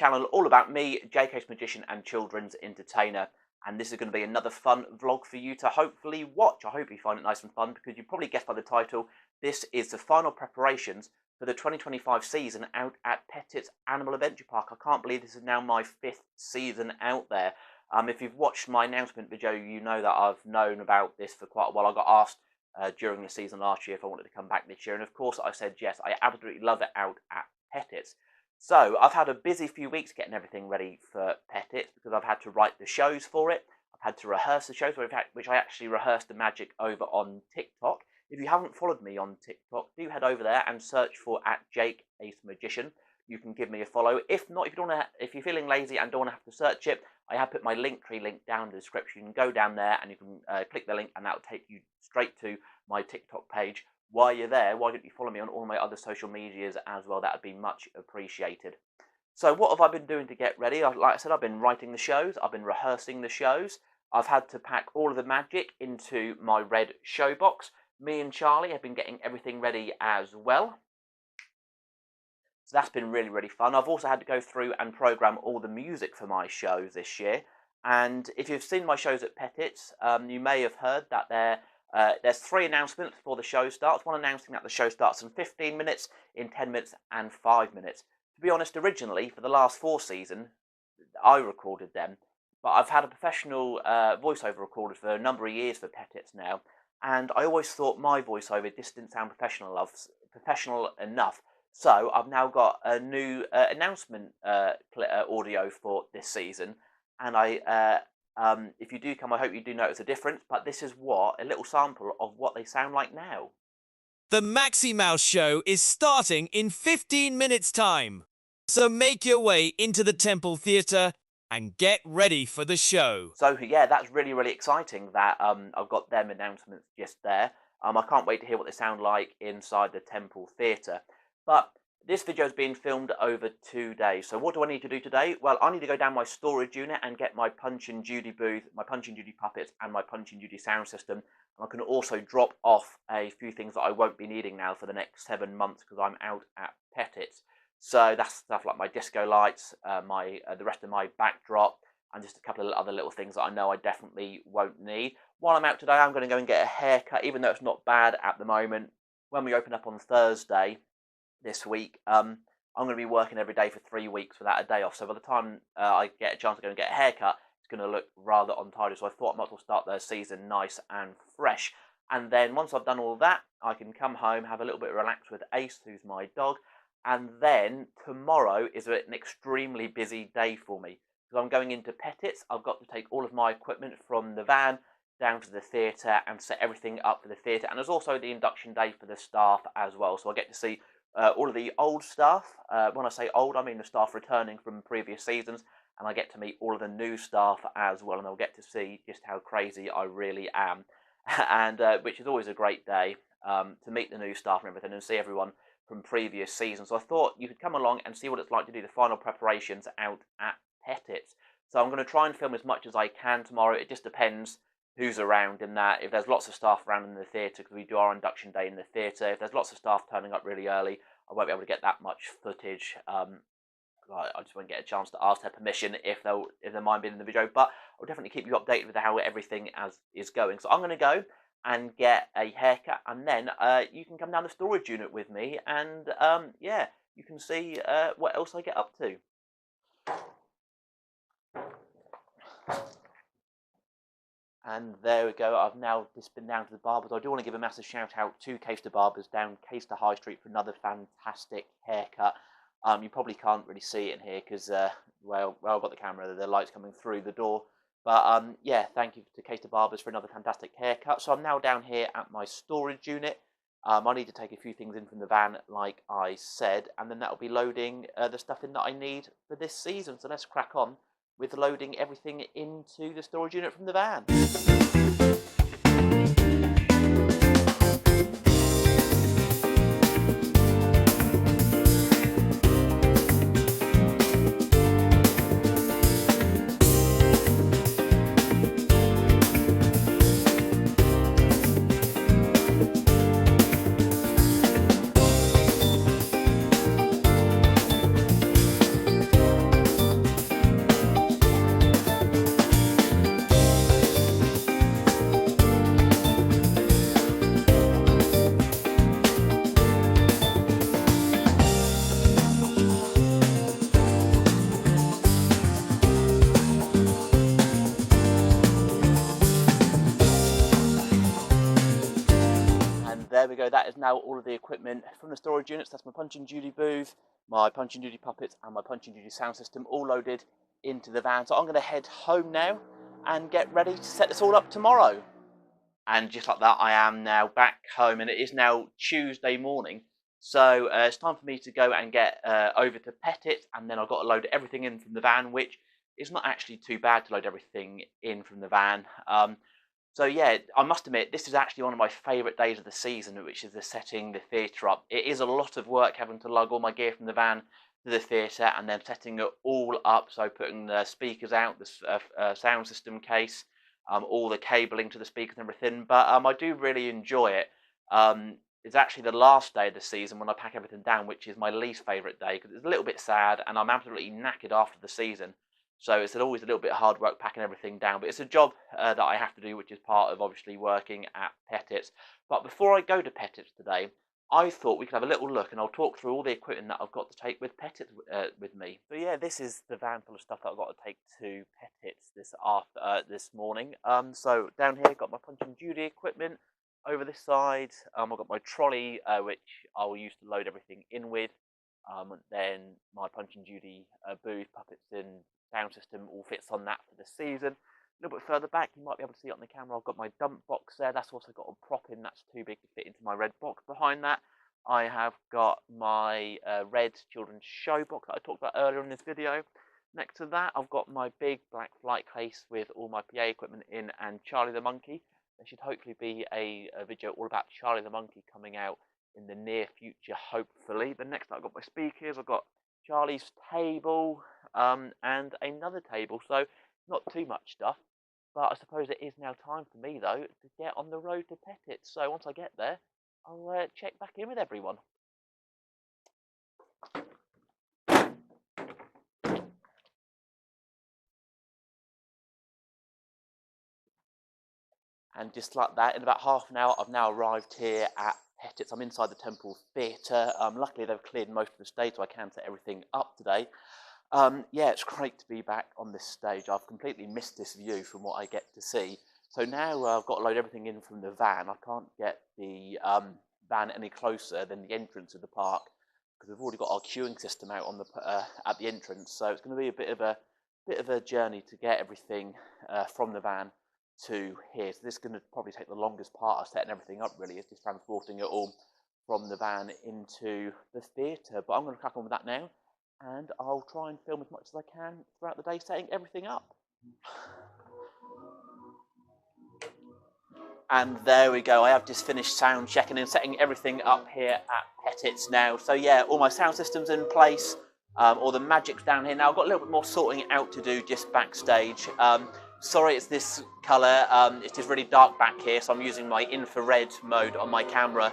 channel all about me, JK's Magician and Children's Entertainer. And this is going to be another fun vlog for you to hopefully watch. I hope you find it nice and fun, because you probably guessed by the title, this is the final preparations for the 2025 season out at Pettitts Animal Adventure Park. I can't believe this is now my 5th season out there. If you've watched my announcement video, you know that I've known about this for quite a while. I got asked during the season last year if I wanted to come back this year, and of course I said yes. I absolutely love it out at Pettitts. So I've had a busy few weeks getting everything ready for Pettitts, because I've had to write the shows for it. I've had to rehearse the shows, which I actually rehearsed the magic over on TikTok. If you haven't followed me on TikTok, do head over there and search for @JK'sMagician. You can give me a follow. If not, if you're feeling lazy and don't want to have to search it, I have put my Linktree link down in the description. You can go down there and you can click the link, and that'll take you straight to my TikTok page. While you're there, why don't you follow me on all my other social medias as well? That would be much appreciated. So what have I been doing to get ready? Like I said, I've been writing the shows. I've been rehearsing the shows. I've had to pack all of the magic into my red show box. Me and Charlie have been getting everything ready as well. So that's been really, really fun. I've also had to go through and program all the music for my shows this year. And if you've seen my shows at Pettitts, you may have heard that there's 3 announcements before the show starts. One announcing that the show starts in 15 minutes, in 10 minutes and 5 minutes. To be honest, originally, for the last 4 seasons, I recorded them. But I've had a professional voiceover recorder for a number of years for Pettitts now. And I always thought my voiceover just didn't sound professional enough. So I've now got a new announcement audio for this season. And if you do come, I hope you do notice a difference. But this is a little sample of what they sound like now. The Maxi Mouse Show is starting in 15 minutes time. So make your way into the Temple Theatre and get ready for the show. So yeah, that's really, really exciting that I've got them announcements just there. I can't wait to hear what they sound like inside the Temple Theatre. But this video is being filmed over 2 days. So what do I need to do today? Well, I need to go down my storage unit and get my Punch and Judy booth, my Punch and Judy puppets and my Punch and Judy sound system. And I can also drop off a few things that I won't be needing now for the next 7 months, because I'm out at Pettitts. So that's stuff like my disco lights, the rest of my backdrop, and just a couple of other little things that I know I definitely won't need. While I'm out today, I'm going to go and get a haircut, even though it's not bad at the moment. When we open up on Thursday this week, I'm going to be working every day for 3 weeks without a day off. So by the time I get a chance to go and get a haircut, it's going to look rather untidy. So I thought I might as well start the season nice and fresh. And then once I've done all that, I can come home, have a little bit of relax with Ace, who's my dog. And then tomorrow is an extremely busy day for me, because I'm going into Pettitts. I've got to take all of my equipment from the van down to the theatre and set everything up for the theatre. And there's also the induction day for the staff as well. So I get to see all of the old staff. When I say old, I mean the staff returning from previous seasons. And I get to meet all of the new staff as well. And I'll get to see just how crazy I really am. And which is always a great day to meet the new staff and everything, and see everyone from previous seasons. So I thought you could come along and see what it's like to do the final preparations out at Pettitts. So I'm going to try and film as much as I can tomorrow. It just depends who's around in that. If there's lots of staff around in the theatre, because we do our induction day in the theatre, if there's lots of staff turning up really early, I won't be able to get that much footage. I just won't get a chance to ask their permission if they mind being in the video. But I'll definitely keep you updated with how everything is going. So I'm going to go and get a haircut, and then you can come down the storage unit with me, and yeah, you can see what else I get up to. And there we go. I've now just been down to the barbers. I do want to give a massive shout out to Caister Barbers down Caister High Street for another fantastic haircut. You probably can't really see it in here because well, I've got the camera, the light's coming through the door. But yeah, thank you to Pettitts Barbers for another fantastic haircut. So I'm now down here at my storage unit. I need to take a few things in from the van, like I said, and then that'll be loading the stuff in that I need for this season. So let's crack on with loading everything into the storage unit from the van. there we go. That is now all of the equipment from the storage units. That's my Punch and Judy booth, my Punch and Judy puppets, and my Punch and Judy sound system all loaded into the van. So I'm going to head home now and get ready to set this all up tomorrow. And just like that, I am now back home, and it is now Tuesday morning. So it's time for me to go and get over to Pettitts, and then I've got to load everything in from the van, which is not actually too bad to load everything in from the van. So yeah, I must admit, this is actually one of my favourite days of the season, which is the setting the theatre up. It is a lot of work having to lug all my gear from the van to the theatre and then setting it all up. So putting the speakers out, the sound system case, all the cabling to the speakers and everything. But I do really enjoy it. It's actually the last day of the season when I pack everything down, which is my least favourite day because it's a little bit sad and I'm absolutely knackered after the season. So it's always a little bit hard work packing everything down, but it's a job that I have to do, which is part of obviously working at Pettitts. But before I go to Pettitts today, I thought we could have a little look and I'll talk through all the equipment that I've got to take with Pettitts with me. So yeah, this is the van full of stuff that I've got to take to Pettitts this morning. So down here, I've got my Punch and Judy equipment. Over this side, I've got my trolley, which I will use to load everything in with. Then my Punch and Judy booth, puppets and sound system all fits on that for the season. A little bit further back, you might be able to see it on the camera, I've got my dump box there. That's also got a prop in that's too big to fit into my red box. Behind that, I have got my red children's show box that I talked about earlier in this video. Next to that, I've got my big black flight case with all my PA equipment in and Charlie the Monkey. There should hopefully be a video all about Charlie the Monkey coming out in the near future, hopefully. But next I've got my speakers, I've got Charlie's table, and another table, so not too much stuff. But I suppose it is now time for me, though, to get on the road to Pettitts. So once I get there, I'll check back in with everyone. And just like that, in about half an hour, I've now arrived here at Pettitts. I'm inside the Temple Theatre. Luckily, they've cleared most of the stage, so I can set everything up today. Yeah, it's great to be back on this stage. I've completely missed this view from what I get to see. So now I've got to load everything in from the van. I can't get the van any closer than the entrance of the park because we've already got our queuing system out on the at the entrance. So it's going to be a bit of a journey to get everything from the van to here. So this is going to probably take the longest part of setting everything up. Really, is just transporting it all from the van into the theatre. But I'm going to crack on with that now. And I'll try and film as much as I can throughout the day setting everything up. And there we go, I have just finished sound checking and setting everything up here at Pettitts now. So yeah, all my sound systems in place, all the magic's down here. Now I've got a little bit more sorting out to do just backstage. Sorry it's this colour, it's just really dark back here, so I'm using my infrared mode on my camera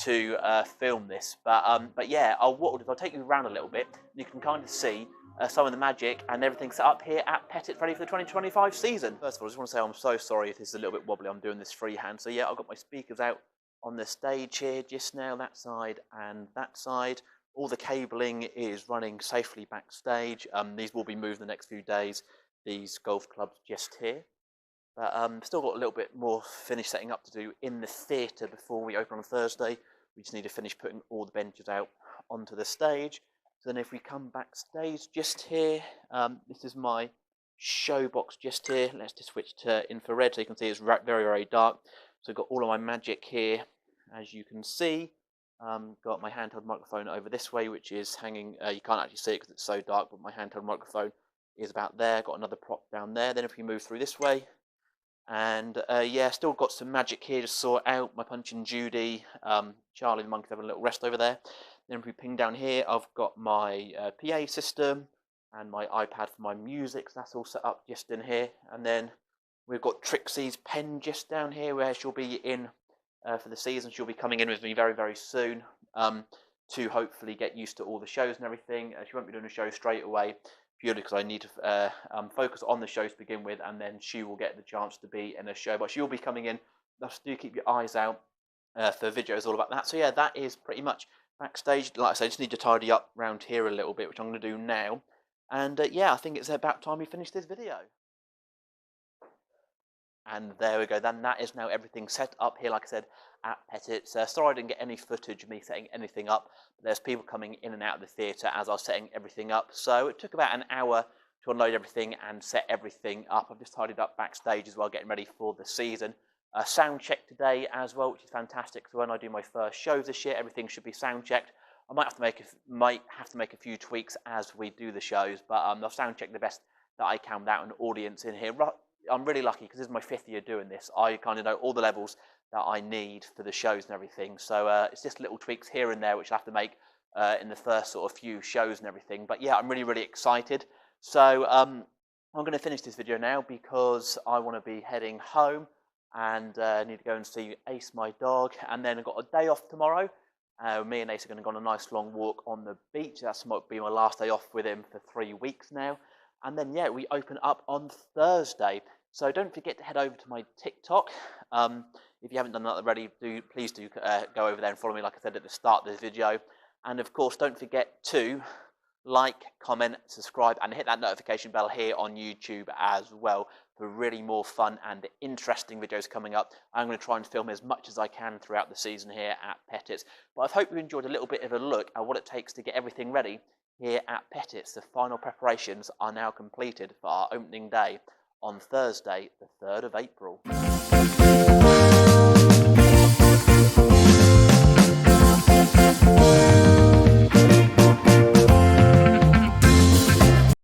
to film this, but yeah, what I'll do is I'll take you around a little bit. You can kind of see some of the magic and everything set up here at Pettitts, ready for the 2025 season. First of all, I just want to say I'm so sorry if this is a little bit wobbly. I'm doing this freehand. So yeah, I've got my speakers out on the stage here just now, that side and that side. All the cabling is running safely backstage. These will be moved in the next few days. These golf clubs just here. But still got a little bit more finish setting up to do in the theatre before we open on Thursday. We just need to finish putting all the benches out onto the stage. So then if we come backstage just here, this is my show box just here. Let's just switch to infrared so you can see it's very, very dark. So I've got all of my magic here, as you can see. Got my handheld microphone over this way, which is hanging, you can't actually see it because it's so dark, but my handheld microphone is about there. Got another prop down there. Then if we move through this way, and yeah, still got some magic here to sort out. My Punch and Judy, Charlie the Monkey's having a little rest over there. Then if we ping down here, I've got my PA system and my iPad for my music. So that's all set up just in here. And then we've got Trixie's pen just down here where she'll be in for the season. She'll be coming in with me very, very soon to hopefully get used to all the shows and everything. She won't be doing a show straight away, purely because I need to focus on the shows to begin with, and then she will get the chance to be in a show. But she will be coming in. Just do keep your eyes out for videos all about that. So yeah, that is pretty much backstage. Like I said, I just need to tidy up around here a little bit, which I'm going to do now. And yeah, I think it's about time we finish this video. And there we go. Then that is now everything set up here, like I said, at Pettitts. Sorry I didn't get any footage of me setting anything up. But there's people coming in and out of the theatre as I was setting everything up. So it took about an hour to unload everything and set everything up. I've just tidied up backstage as well, getting ready for the season. Sound check today as well, which is fantastic. So when I do my first shows this year, everything should be sound checked. I might have to make a few tweaks as we do the shows, but I'll sound check the best that I can without an audience in here. I'm really lucky because this is my 5th year doing this. I kind of know all the levels that I need for the shows and everything. So it's just little tweaks here and there which I have to make in the first sort of few shows and everything. But yeah, I'm really, really excited. So I'm going to finish this video now because I want to be heading home and need to go and see Ace, my dog. And then I've got a day off tomorrow. Me and Ace are going to go on a nice long walk on the beach. That might be my last day off with him for 3 weeks now. And then, yeah, we open up on Thursday. So don't forget to head over to my TikTok. If you haven't done that already, please do go over there and follow me, like I said at the start of this video. And of course, don't forget to like, comment, subscribe, and hit that notification bell here on YouTube as well for really more fun and interesting videos coming up. I'm going to try and film as much as I can throughout the season here at Pettitts. But I hope you enjoyed a little bit of a look at what it takes to get everything ready here at Pettitts. The final preparations are now completed for our opening day on Thursday, the 3rd of April.